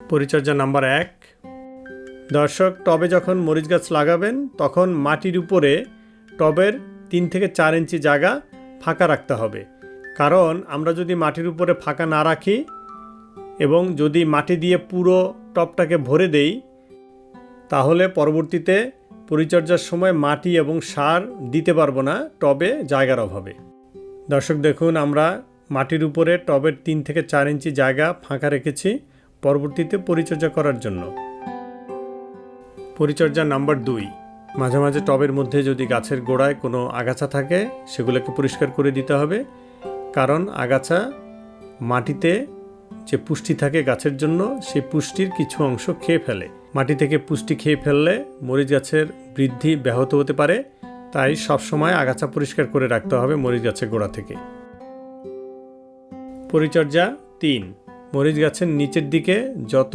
পরিচর্যা নাম্বার 1। দর্শক, টবে যখন মরিচ গাছ লাগাবেন তখন মাটির উপরে টবের 3 থেকে 4 ইঞ্চি জায়গা ফাঁকা রাখতে হবে। কারণ আমরা যদি মাটির উপরে ফাঁকা না রাখি এবং যদি মাটি দিয়ে পুরো টবটাকে ভরে দেই, তাহলে পরবর্তীতে পরিচর্যার সময় মাটি এবং সার দিতে পারবো না টবে জায়গার অভাবে। দর্শক দেখুন, আমরা মাটির উপরে টবের 3 থেকে 4 ইঞ্চি জায়গা ফাঁকা রেখেছি পরবর্তীতে পরিচর্যা করার জন্য। পরিচর্যা নাম্বার 2। মাঝে মাঝে টবের মধ্যে যদি গাছের গোড়ায় কোনো আগাছা থাকে সেগুলোকে পরিষ্কার করে দিতে হবে। কারণ আগাছা মাটিতে যে পুষ্টি থাকে গাছের জন্য, সেই পুষ্টির কিছু অংশ খেয়ে ফেলে। মাটি থেকে পুষ্টি খেয়ে ফেললে মরিচ গাছের বৃদ্ধি ব্যাহত হতে পারে। তাই সবসময় আগাছা পরিষ্কার করে রাখতে হবে মরিচ গাছের গোড়া থেকে। পরিচর্যা 3। মরিচ গাছের নিচের দিকে যত